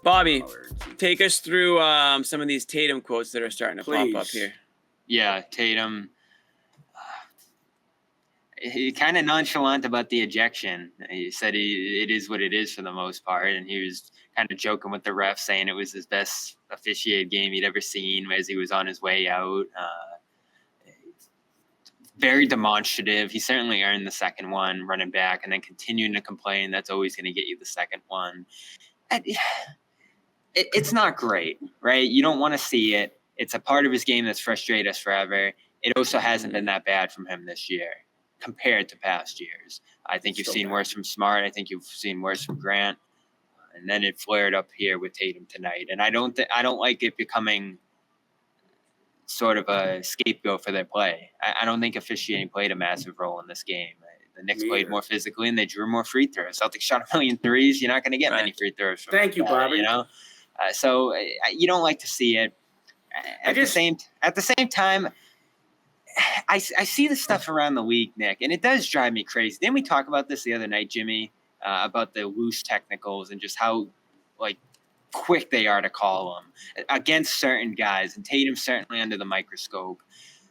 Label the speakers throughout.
Speaker 1: Bobby, take us through some of these Tatum quotes that are starting to pop up here.
Speaker 2: Yeah, Tatum. He kind of nonchalant about the ejection. He said it is what it is for the most part, and he was kind of joking with the ref, saying it was his best officiated game he'd ever seen as he was on his way out. Very demonstrative. He certainly earned the second one running back, and then continuing to complain. That's always going to get you the second one. It's not great, right? You don't want to see it. It's a part of his game that's frustrated us forever. It also hasn't been that bad from him this year compared to past years. I think you've seen worse from Smart. I think you've seen worse from Grant. And then it flared up here with Tatum tonight. And I don't like it becoming sort of a scapegoat for their play. I don't think officiating played a massive role in this game. The Knicks played more physically and they drew more free throws. Celtics shot a million threes. You're not going to get many free throws.
Speaker 3: Thank you, Bobby.
Speaker 2: You know, so you don't like to see it. At the same time, I see the stuff around the league, Nick, and it does drive me crazy. Didn't we talk about this the other night, Jimmy, about the loose technicals and just how quick they are to call them against certain guys? And Tatum's certainly under the microscope.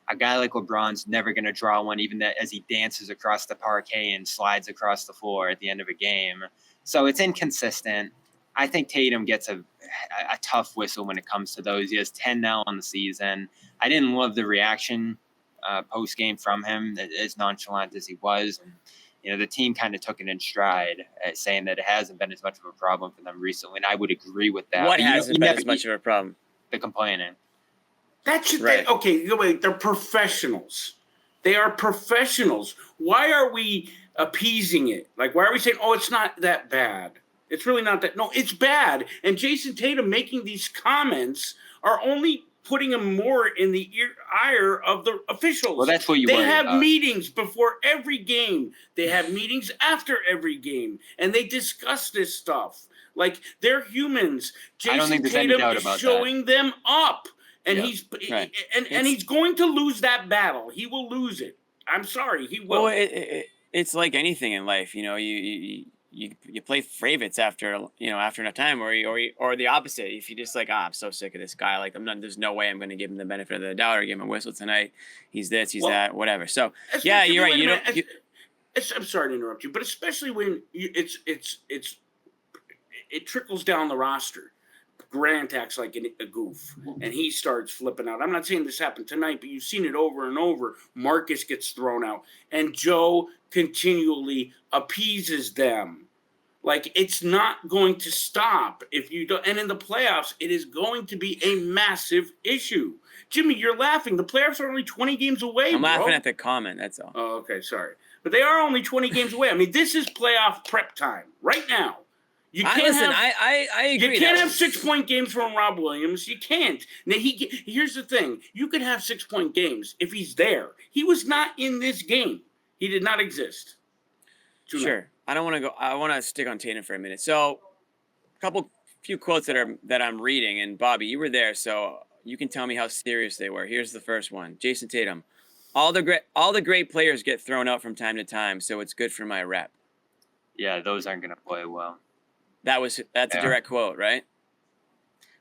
Speaker 2: A guy like LeBron's never going to draw one, even as he dances across the parquet and slides across the floor at the end of a game. So it's inconsistent. I think Tatum gets a tough whistle when it comes to those. He has 10 now on the season. I didn't love the reaction post game from him, as nonchalant as he was. And, the team kind of took it in stride, saying that it hasn't been as much of a problem for them recently. And I would agree with that.
Speaker 1: What hasn't been as much of a problem?
Speaker 2: The complaining.
Speaker 3: That should wait. They're professionals. They are professionals. Why are we appeasing it? Why are we saying, "Oh, it's not that bad"? It's really not that. No, it's bad. And Jayson Tatum making these comments are only putting him more in the ire of the officials.
Speaker 2: Well, that's what you worry about.
Speaker 3: They have meetings before every game. They have meetings after every game, and they discuss this stuff. They're humans. Jayson Tatum is showing them up. And he's going to lose that battle. He will lose it. I'm sorry, he will.
Speaker 1: Well, it's like anything in life, you play favorites after enough time, or the opposite. If you just I'm so sick of this guy, there's no way I'm going to give him the benefit of the doubt or give him a whistle tonight. He's this, he's that, whatever. So yeah, you're right.
Speaker 3: I'm sorry to interrupt you, but especially when it trickles down the roster. Grant acts like a goof, and he starts flipping out. I'm not saying this happened tonight, but you've seen it over and over. Marcus gets thrown out, and Joe continually appeases them. It's not going to stop if you don't. And in the playoffs, it is going to be a massive issue. Jimmy, you're laughing. The playoffs are only 20 games away,
Speaker 1: I'm laughing at the comment, that's all.
Speaker 3: Oh, okay, sorry. But they are only 20 games away. I mean, this is playoff prep time right now. You can't
Speaker 1: I agree.
Speaker 3: You can't have 6-point games from Rob Williams. You can't. Now here's the thing. You could have 6-point games if he's there. He was not in this game. He did not exist.
Speaker 1: Sure. I don't want to go. I want to stick on Tatum for a minute. So, few quotes that I'm reading, and Bobby, you were there, so you can tell me how serious they were. Here's the first one. Jayson Tatum. All the great players get thrown out from time to time, so it's good for my rep.
Speaker 2: Yeah, those aren't going to play well.
Speaker 1: That's a direct quote, right?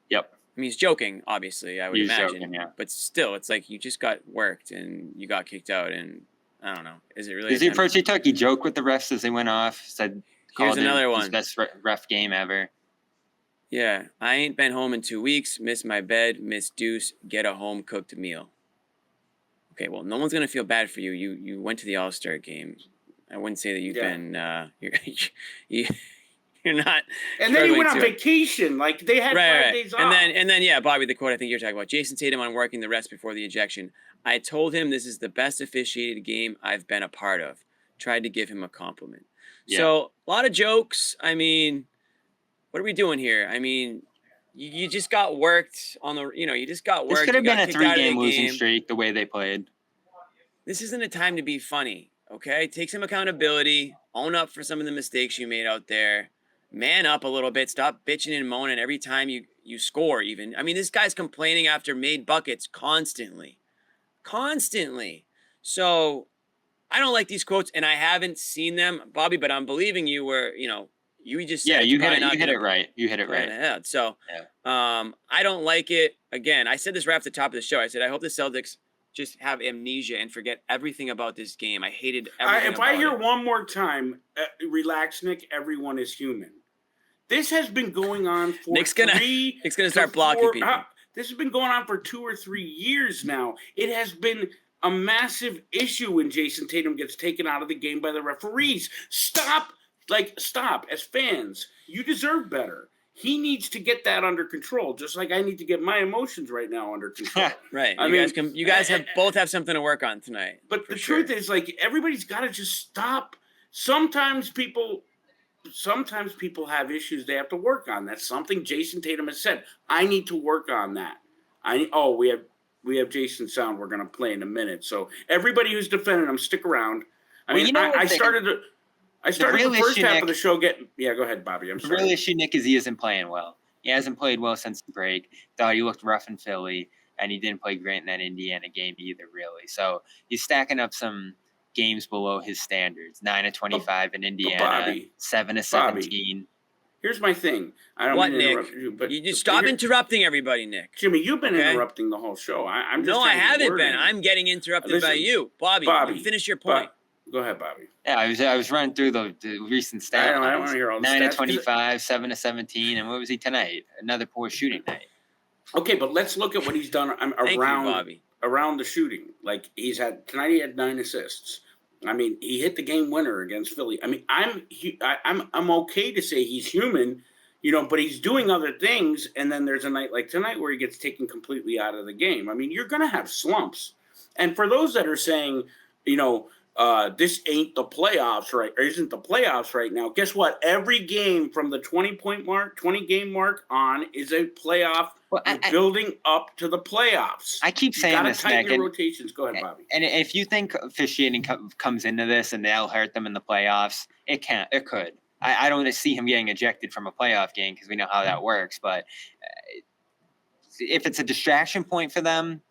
Speaker 2: Yep.
Speaker 1: I mean, he's joking, obviously, I would imagine.
Speaker 2: Joking, yeah.
Speaker 1: But still, it's like you just got worked and you got kicked out, and I don't know. Is it really?
Speaker 2: Is the approach he took? He joked with the refs as they went off.
Speaker 1: Here's another one.
Speaker 2: His best ref game ever.
Speaker 1: Yeah. I ain't been home in 2 weeks. Miss my bed. Miss Deuce. Get a home-cooked meal. Okay, well, no one's going to feel bad for you. You went to the All-Star game. I wouldn't say that you've been you're not.
Speaker 3: And then he went on vacation. They had 5 days off.
Speaker 1: And then, Bobby, the quote I think you're talking about. Jayson Tatum on working the rest before the ejection. I told him this is the best officiated game I've been a part of. Tried to give him a compliment. Yeah. So a lot of jokes. I mean, what are we doing here? I mean, you just got worked on the. You just got worked.
Speaker 2: This could have been a 3-game losing streak the way they played.
Speaker 1: This isn't a time to be funny. Okay, take some accountability. Own up for some of the mistakes you made out there. Man up a little bit. Stop bitching and moaning every time you score even. I mean, this guy's complaining after made buckets constantly. So I don't like these quotes, and I haven't seen them, Bobby, but I'm believing you where, You just
Speaker 2: yeah,
Speaker 1: said
Speaker 2: you hit it right. You hit it right.
Speaker 1: Ahead. So,
Speaker 2: yeah.
Speaker 1: I don't like it. Again, I said this right off the top of the show. I said I hope the Celtics just have amnesia and forget everything about this game. I hated everything.
Speaker 3: If I hear one more time, relax, Nick. Everyone is human. This has been going on for
Speaker 1: Nick's gonna start blocking people.
Speaker 3: This has been going on for 2 or 3 years now. It has been a massive issue when Jayson Tatum gets taken out of the game by the referees. Stop. As fans, you deserve better. He needs to get that under control, just like I need to get my emotions right now under control.
Speaker 1: Right. You guys both have something to work on tonight.
Speaker 3: But the truth is, like, everybody's got to just stop. Sometimes people have issues they have to work on. That's something Jayson Tatum has said. I need to work on that. We have Jason's sound we're going to play in a minute. So everybody who's defending him, stick around. I started the first half of the show go ahead, Bobby. I'm sorry.
Speaker 2: The real issue, Nick, is he isn't playing well. He hasn't played well since the break. Thought he looked rough in Philly, and he didn't play great in that Indiana game either, really. So he's stacking up some games below his standards. 9 of 25 in Indiana,
Speaker 3: Bobby,
Speaker 2: 7 of 17.
Speaker 3: Bobby, here's my thing. I don't mean to interrupt you, but
Speaker 1: you just stop interrupting everybody, Nick.
Speaker 3: Jimmy, you've been interrupting the whole show. I
Speaker 1: haven't been. I'm getting interrupted by you, Bobby. Finish your point.
Speaker 3: Go ahead, Bobby.
Speaker 2: Yeah, I was running through the recent stats.
Speaker 3: I don't want to hear all the
Speaker 2: 9 of 25, 7 of 17, and what was he tonight? Another poor shooting night.
Speaker 3: Okay, but let's look at what he's done around the shooting. Like he had 9 assists. I mean, he hit the game winner against Philly. I mean, I'm okay to say he's human, but he's doing other things. And then there's a night like tonight where he gets taken completely out of the game. I mean, you're going to have slumps. And for those that are saying, this ain't the playoffs, right? Or isn't the playoffs right now? Guess what? Every game from the 20 game mark on is a playoff. Building up to the playoffs.
Speaker 2: I keep saying this, Nick.
Speaker 3: Tighten your rotations. Go ahead, Bobby.
Speaker 2: And if you think officiating comes into this and that'll hurt them in the playoffs, it could. I don't see him getting ejected from a playoff game because we know how that works. But if it's a distraction point for them,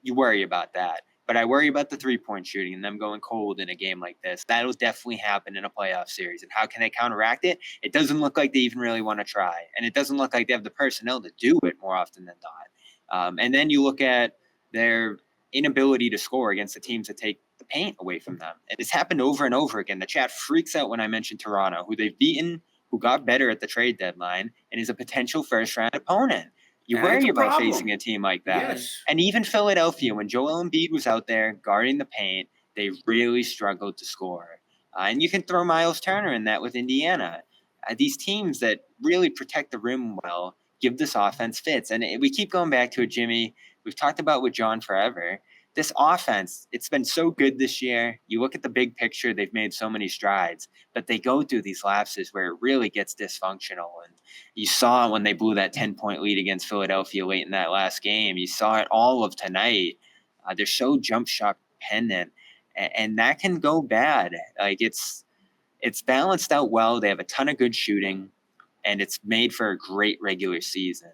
Speaker 2: you worry about that. But I worry about the 3-point shooting and them going cold in a game like this. That'll definitely happen in a playoff series. And how can they counteract it? It doesn't look like they even really want to try. And it doesn't look like they have the personnel to do it more often than not. And then you look at their inability to score against the teams that take the paint away from them. And it's happened over and over again. The chat freaks out when I mention Toronto, who they've beaten, who got better at the trade deadline, and is a potential first-round opponent. You worry about facing a team like that.
Speaker 3: Yes.
Speaker 2: And even Philadelphia, when Joel Embiid was out there guarding the paint, they really struggled to score. And you can throw Miles Turner in that with Indiana. These teams that really protect the rim well give this offense fits. And we keep going back to it, Jimmy. We've talked about with John forever. This offense, it's been so good this year. You look at the big picture, they've made so many strides, but they go through these lapses where it really gets dysfunctional. And you saw it when they blew that 10-point lead against Philadelphia late in that last game. You saw it all of tonight. They're so jump shot dependent, and that can go bad. Like it's balanced out well. They have a ton of good shooting, and it's made for a great regular season.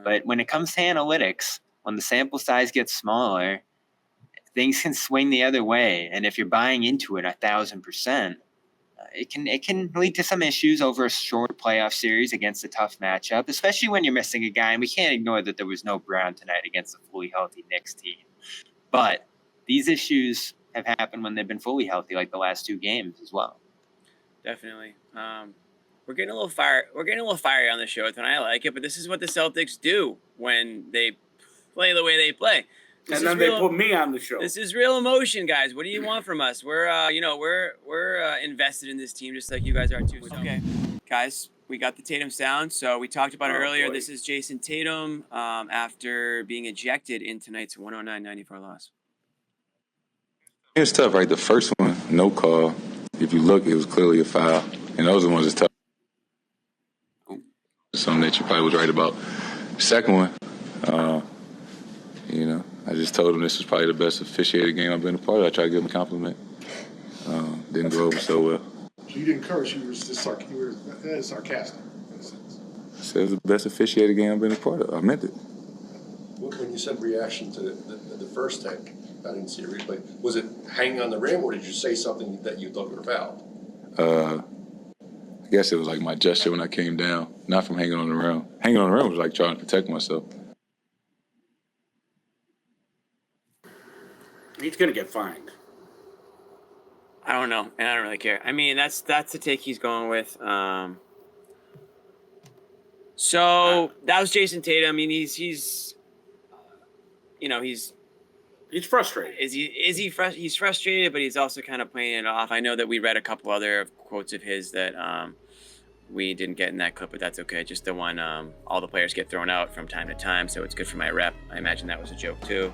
Speaker 2: But when it comes to analytics, when the sample size gets smaller, things can swing the other way. And if you're buying into it 1,000%, it can lead to some issues over a short playoff series against a tough matchup, especially when you're missing a guy. And we can't ignore that there was no Brown tonight against a fully healthy Knicks team. But these issues have happened when they've been fully healthy, like the last 2 games as well. Definitely.
Speaker 1: We're getting a little fire. We're getting a little fiery on the show tonight. I like it, but this is what the Celtics do when they play the way they play.
Speaker 3: And then they put me on the show.
Speaker 1: This is real emotion, guys. What do you want from us? We're invested in this team just like you guys are too. So. Okay, guys, we got the Tatum sound. So we talked about it earlier. Boy. This is Jayson Tatum after being ejected in tonight's 109-94 loss.
Speaker 4: It's tough, right? The first one, no call. If you look, it was clearly a foul. And those are the ones that's tough. Something that you probably was right about. Second one, I just told him this was probably the best officiated game I've been a part of. I tried to give him a compliment. Didn't go over so well.
Speaker 5: So you didn't curse, you were just sarcastic in a sense.
Speaker 4: I said it was the best officiated game I've been a part of. I meant it.
Speaker 5: When you said reaction to the first take, I didn't see a replay. Was it hanging on the rim, or did you say something that you thought were fouled?
Speaker 4: guess it was like my gesture when I came down, not from hanging on the rim. Hanging on the rim was like trying to protect myself.
Speaker 3: He's going to get fined.
Speaker 1: I don't know, and I don't really care. I mean, that's the take he's going with. So that was Jayson Tatum. I mean, he's
Speaker 3: frustrated.
Speaker 1: He's frustrated, but he's also kind of playing it off. I know that we read a couple other quotes of his that we didn't get in that clip, but that's okay. Just the one, all the players get thrown out from time to time, so it's good for my rep. I imagine that was a joke too.